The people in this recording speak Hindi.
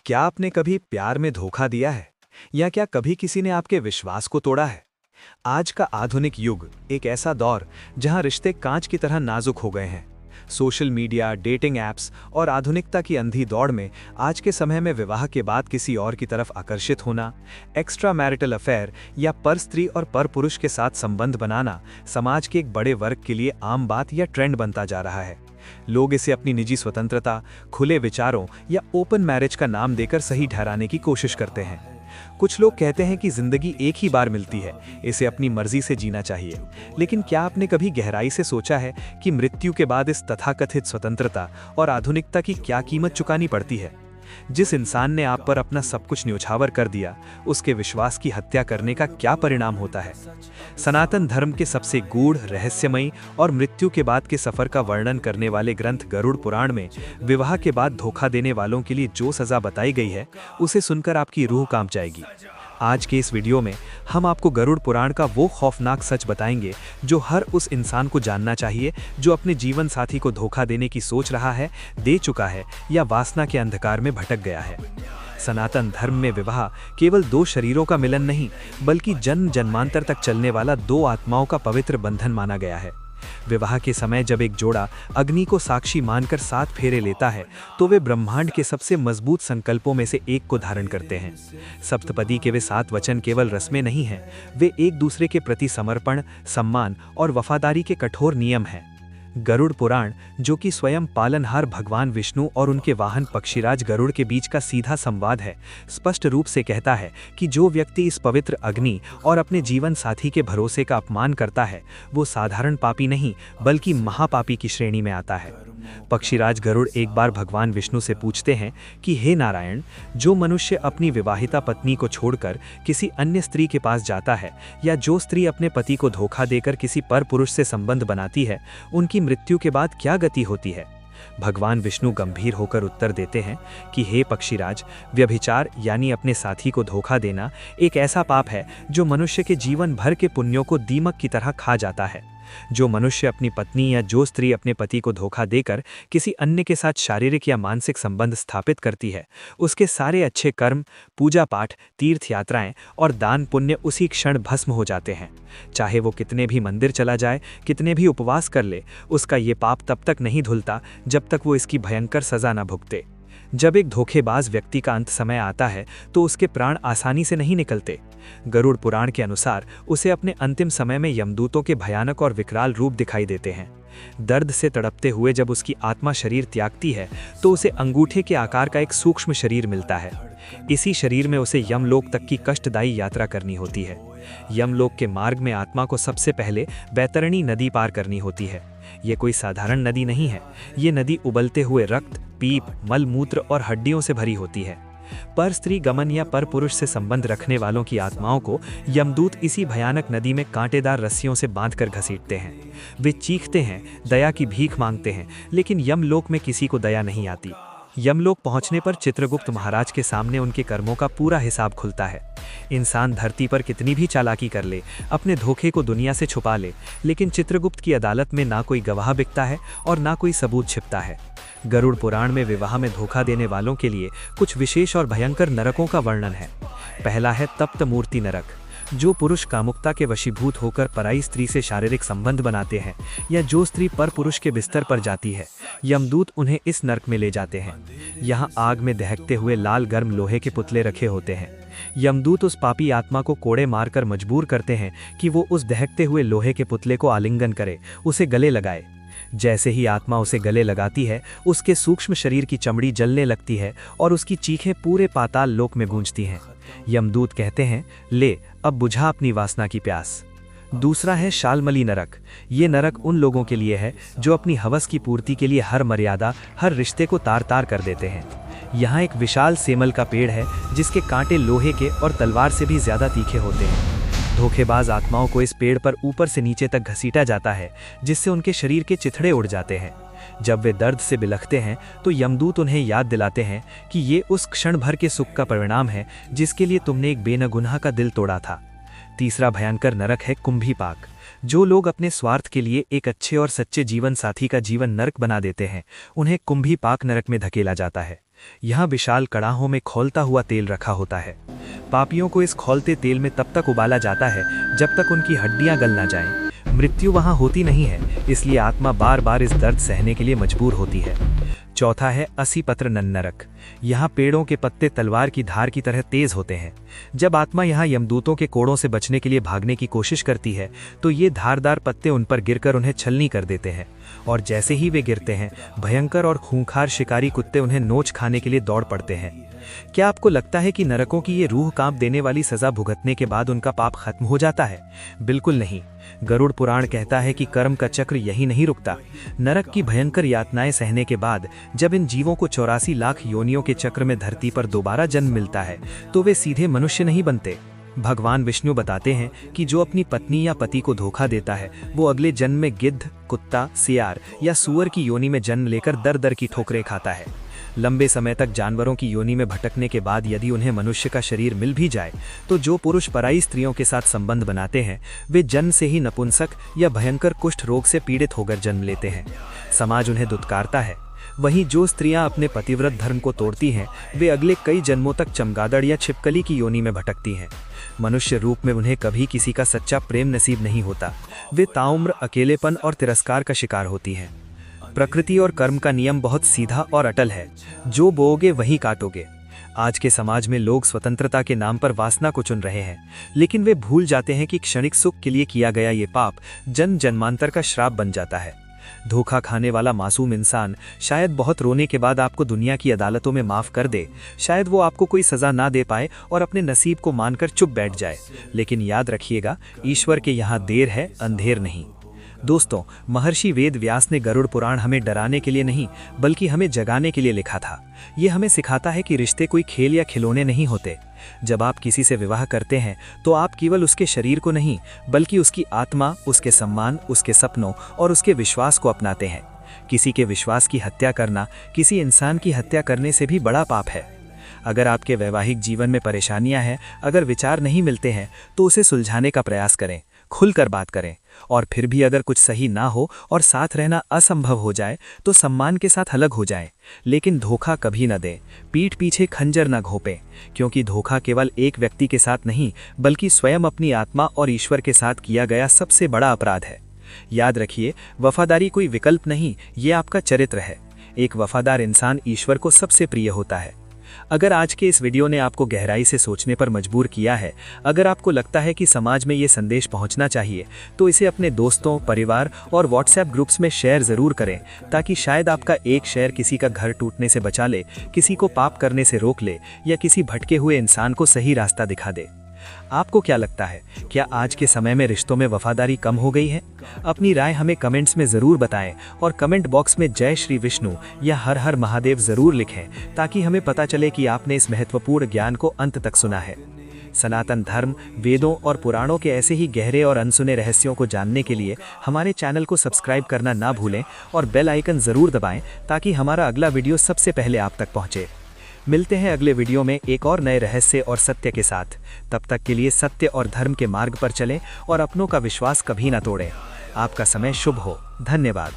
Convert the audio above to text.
क्या आपने कभी प्यार में धोखा दिया है? या क्या कभी किसी ने आपके विश्वास को तोड़ा है? आज का आधुनिक युग एक ऐसा दौर जहां रिश्ते कांच की तरह नाजुक हो गए हैं। सोशल मीडिया, डेटिंग ऐप्स और आधुनिकता की अंधी दौड़ में आज के समय में विवाह के बाद किसी और की तरफ आकर्षित होना, एक्स्ट्रा मैरिटल अफेयर या पर स्त्री और पर पुरुष के साथ संबंध बनाना समाज के एक बड़े वर्ग के लिए आम बात या ट्रेंड बनता जा रहा है। लोग इसे अपनी निजी स्वतंत्रता, खुले विचारों या ओपन मैरिज का नाम देकर सही ठहराने की कोशिश करते हैं। कुछ लोग कहते हैं कि जिंदगी एक ही बार मिलती है, इसे अपनी मर्जी से जीना चाहिए। लेकिन क्या आपने कभी गहराई से सोचा है कि मृत्यु के बाद इस तथाकथित स्वतंत्रता और आधुनिकता की क्या कीमत चुकानी पड़ती है? जिस इंसान ने आप पर अपना सब कुछ न्यौछावर कर दिया, उसके विश्वास की हत्या करने का क्या परिणाम होता है? सनातन धर्म के सबसे गूढ़, रहस्यमयी और मृत्यु के बाद के सफर का वर्णन करने वाले ग्रंथ गरुड़ पुराण में विवाह के बाद धोखा देने वालों के लिए जो सजा बताई गई है, उसे सुनकर आपकी रूह कांप जाएगी। आज के इस वीडियो में हम आपको गरुड़ पुराण का वो खौफनाक सच बताएंगे जो हर उस इंसान को जानना चाहिए जो अपने जीवन साथी को धोखा देने की सोच रहा है, दे चुका है या वासना के अंधकार में भटक गया है। सनातन धर्म में विवाह केवल दो शरीरों का मिलन नहीं, बल्कि जन्म जन्मांतर तक चलने वाला दो आत्माओं का पवित्र बंधन माना गया है। विवाह के समय जब एक जोड़ा अग्नि को साक्षी मानकर 7 फेरे लेता है, तो वे ब्रह्मांड के सबसे मजबूत संकल्पों में से एक को धारण करते हैं। सप्तपदी के वे 7 वचन केवल रस्में नहीं हैं, वे एक दूसरे के प्रति समर्पण, सम्मान और वफादारी के कठोर नियम हैं। गरुड़ पुराण, जो कि स्वयं पालनहार भगवान विष्णु और उनके वाहन पक्षीराज गरुड़ के बीच का सीधा संवाद है, स्पष्ट रूप से कहता है कि जो व्यक्ति इस पवित्र अग्नि और अपने जीवन साथी के भरोसे का अपमान करता है, वो साधारण पापी नहीं बल्कि महापापी की श्रेणी में आता है। पक्षीराज गरुड़ एक बार भगवान विष्णु से पूछते हैं कि हे नारायण, जो मनुष्य अपनी विवाहिता पत्नी को छोड़कर किसी अन्य स्त्री के पास जाता है या जो स्त्री अपने पति को धोखा देकर किसी पर पुरुष से संबंध बनाती है, उनकी मृत्यु के बाद क्या गति होती है? भगवान विष्णु गंभीर होकर उत्तर देते हैं कि हे पक्षीराज, व्यभिचार यानी अपने साथी को धोखा देना एक ऐसा पाप है जो मनुष्य के जीवन भर के पुण्यों को दीमक की तरह खा जाता है। जो मनुष्य अपनी पत्नी या जो स्त्री अपने पति को धोखा देकर किसी अन्य के साथ शारीरिक या मानसिक संबंध स्थापित करती है, उसके सारे अच्छे कर्म, पूजा पाठ, तीर्थ यात्राएं और दान पुण्य उसी क्षण भस्म हो जाते हैं। चाहे वो कितने भी मंदिर चला जाए, कितने भी उपवास कर ले, उसका ये पाप तब तक नहीं धुलता जब तक वो इसकी भयंकर सजा न भुगते। जब एक धोखेबाज व्यक्ति का अंत समय आता है, तो उसके प्राण आसानी से नहीं निकलते। गरुड़ पुराण के अनुसार उसे अपने अंतिम समय में यमदूतों के भयानक और विकराल रूप दिखाई देते हैं। दर्द से तड़पते हुए जब उसकी आत्मा शरीर त्यागती है, तो उसे अंगूठे के आकार का एक सूक्ष्म शरीर मिलता है। इसी शरीर में उसे यमलोक तक की कष्टदायी यात्रा करनी होती है। यमलोक के मार्ग में आत्मा को सबसे पहले बैतरणी नदी पार करनी होती है। ये कोई साधारण नदी नहीं है, ये नदी उबलते हुए रक्त, पीप, मल मूत्र और हड्डियों से भरी होती है। पर स्त्री गमन या पर पुरुष से संबंध रखने वालों की आत्माओं को यमदूत इसी भयानक नदी में कांटेदार रस्सियों से बांधकर घसीटते हैं। वे चीखते हैं, दया की भीख मांगते हैं, लेकिन यमलोक में किसी को दया नहीं आती। यमलोक पहुंचने पर चित्रगुप्त महाराज के सामने उनके कर्मों का पूरा हिसाब खुलता है। इंसान धरती पर कितनी भी चालाकी कर ले, अपने धोखे को दुनिया से छुपा ले, लेकिन चित्रगुप्त की अदालत में ना कोई गवाह बिकता है और ना कोई सबूत छिपता है। गरुड़ पुराण में विवाह में धोखा देने वालों के लिए कुछ विशेष और भयंकर नरकों का वर्णन है। पहला है तप्त मूर्ति नरक। जो पुरुष कामुकता के वशीभूत होकर पराई स्त्री से शारीरिक संबंध बनाते हैं या जो स्त्री पर पुरुष के बिस्तर पर जाती है, यमदूत उन्हें इस नरक में ले जाते हैं। यहाँ आग में दहकते हुए लाल गर्म लोहे के पुतले रखे होते हैं। यमदूत उस पापी आत्मा को कोड़े मारकर मजबूर करते हैं कि वो उस दहकते हुए लोहे के पुतले को आलिंगन करे, उसे गले लगाए। जैसे ही आत्मा उसे गले लगाती है, उसके सूक्ष्म शरीर की चमड़ी जलने लगती है और उसकी चीखें पूरे पाताल लोक में गूंजती हैं। यमदूत कहते हैं, ले अब बुझा अपनी वासना की प्यास। दूसरा है शालमली नरक। ये नरक उन लोगों के लिए है जो अपनी हवस की पूर्ति के लिए हर मर्यादा, हर रिश्ते को तार तार कर देते हैं। यहाँ एक विशाल सेमल का पेड़ है जिसके कांटे लोहे के और तलवार से भी ज्यादा तीखे होते हैं। धोखेबाज आत्माओं को इस पेड़ पर ऊपर से नीचे तक घसीटा जाता है, जिससे उनके शरीर के चिथड़े उड़ जाते हैं। जब वे दर्द से बिलखते हैं, तो यमदूत उन्हें याद दिलाते हैं कि ये उस क्षण भर के सुख का परिणाम है जिसके लिए तुमने एक बेनगुनाह का दिल तोड़ा था। तीसरा भयंकर नरक है कुंभीपाक। जो लोग अपने स्वार्थ के लिए एक अच्छे और सच्चे जीवन साथी का जीवन नरक बना देते हैं, उन्हें कुंभीपाक नरक में धकेला जाता है। यहाँ विशाल कड़ाहों में खौलता हुआ तेल रखा होता है। पापियों को इस खौलते तेल में तब तक उबाला जाता है जब तक उनकी हड्डियां गल ना जाएं। मृत्यु वहां होती नहीं है, इसलिए आत्मा बार बार इस दर्द सहने के लिए मजबूर होती है। चौथा है 80 पत्र नरक। यहाँ पेड़ों के पत्ते तलवार की धार की तरह तेज होते हैं। जब आत्मा यहाँ यमदूतों के कोड़ों से बचने के लिए भागने की कोशिश करती है तो ये धारदार पत्ते उन पर गिरकर उन्हें छलनी कर देते हैं, और जैसे ही वे गिरते हैं भयंकर और खूंखार शिकारी कुत्ते उन्हें नोच खाने के लिए दौड़ पड़ते हैं। क्या आपको लगता है कि नरकों की ये रूह कांप देने वाली सजा भुगतने के बाद उनका पाप खत्म हो जाता है? बिल्कुल नहीं। गरुड़ पुराण कहता है कि कर्म का चक्र यही नहीं रुकता। नरक की भयंकर यातनाएं सहने के बाद जब इन जीवों को 84 लाख योनियों के चक्र में धरती पर दोबारा जन्म मिलता है तो वे सीधे मनुष्य नहीं बनते। भगवान विष्णु बताते हैं कि जो अपनी पत्नी या पति को धोखा देता है वो अगले जन्म में गिद्ध, कुत्ता, सियार या सूअर की योनि में जन्म लेकर दर दर की ठोकरें खाता है। लंबे समय तक जानवरों की योनि में भटकने के बाद यदि उन्हें मनुष्य का शरीर मिल भी जाए तो जो पुरुष पराई स्त्रियों के साथ संबंध बनाते हैं वे जन्म से ही नपुंसक या भयंकर कुष्ठ रोग से पीड़ित होकर जन्म लेते हैं। समाज उन्हें दुत्कारता है। वहीं जो स्त्रियां अपने पतिव्रत धर्म को तोड़ती हैं वे अगले कई जन्मों तक चमगादड़ या छिपकली की योनि में भटकती हैं। मनुष्य रूप में उन्हें कभी किसी का सच्चा प्रेम नसीब नहीं होता। वे ताउम्र अकेलेपन और तिरस्कार का शिकार होती हैं। प्रकृति और कर्म का नियम बहुत सीधा और अटल है, जो बोओगे वही काटोगे। आज के समाज में लोग स्वतंत्रता के नाम पर वासना को चुन रहे हैं, लेकिन वे भूल जाते हैं कि क्षणिक सुख के लिए किया गया ये पाप जन्म जन्मांतर का श्राप बन जाता है। धोखा खाने वाला मासूम इंसान शायद बहुत रोने के बाद आपको दुनिया की अदालतों में माफ कर दे, शायद वो आपको कोई सजा ना दे पाए और अपने नसीब को मानकर चुप बैठ जाए, लेकिन याद रखिएगा, ईश्वर के यहाँ देर है, अंधेर नहीं। दोस्तों, महर्षि वेद व्यास ने गरुड़ पुराण हमें डराने के लिए नहीं बल्कि हमें जगाने के लिए लिखा था। ये हमें सिखाता है कि रिश्ते कोई खेल या खिलौने नहीं होते। जब आप किसी से विवाह करते हैं तो आप केवल उसके शरीर को नहीं बल्कि उसकी आत्मा, उसके सम्मान, उसके सपनों और उसके विश्वास को अपनाते हैं। किसी के विश्वास की हत्या करना किसी इंसान की हत्या करने से भी बड़ा पाप है। अगर आपके वैवाहिक जीवन में परेशानियां हैं, अगर विचार नहीं मिलते हैं तो उसे सुलझाने का प्रयास करें, खुलकर बात करें, और फिर भी अगर कुछ सही ना हो और साथ रहना असंभव हो जाए तो सम्मान के साथ अलग हो जाएं, लेकिन धोखा कभी न दें, पीठ पीछे खंजर न घोंपें, क्योंकि धोखा केवल एक व्यक्ति के साथ नहीं बल्कि स्वयं अपनी आत्मा और ईश्वर के साथ किया गया सबसे बड़ा अपराध है। याद रखिए, वफादारी कोई विकल्प नहीं, ये आपका चरित्र है। एक वफादार इंसान ईश्वर को सबसे प्रिय होता है। अगर आज के इस वीडियो ने आपको गहराई से सोचने पर मजबूर किया है, अगर आपको लगता है कि समाज में ये संदेश पहुंचना चाहिए, तो इसे अपने दोस्तों, परिवार और व्हाट्सएप ग्रुप्स में शेयर ज़रूर करें, ताकि शायद आपका एक शेयर किसी का घर टूटने से बचा ले, किसी को पाप करने से रोक ले या किसी भटके हुए इंसान को सही रास्ता दिखा दे। आपको क्या लगता है, क्या आज के समय में रिश्तों में वफादारी कम हो गई है? अपनी राय हमें कमेंट्स में ज़रूर बताएं और कमेंट बॉक्स में जय श्री विष्णु या हर हर महादेव ज़रूर लिखें, ताकि हमें पता चले कि आपने इस महत्वपूर्ण ज्ञान को अंत तक सुना है। सनातन धर्म, वेदों और पुराणों के ऐसे ही गहरे और अनसुने रहस्यों को जानने के लिए हमारे चैनल को सब्सक्राइब करना ना भूलें और बेल आइकन ज़रूर दबाएं, ताकि हमारा अगला वीडियो सबसे पहले आप तक पहुँचे। मिलते हैं अगले वीडियो में एक और नए रहस्य और सत्य के साथ। तब तक के लिए सत्य और धर्म के मार्ग पर चलें और अपनों का विश्वास कभी ना तोड़ें। आपका समय शुभ हो। धन्यवाद।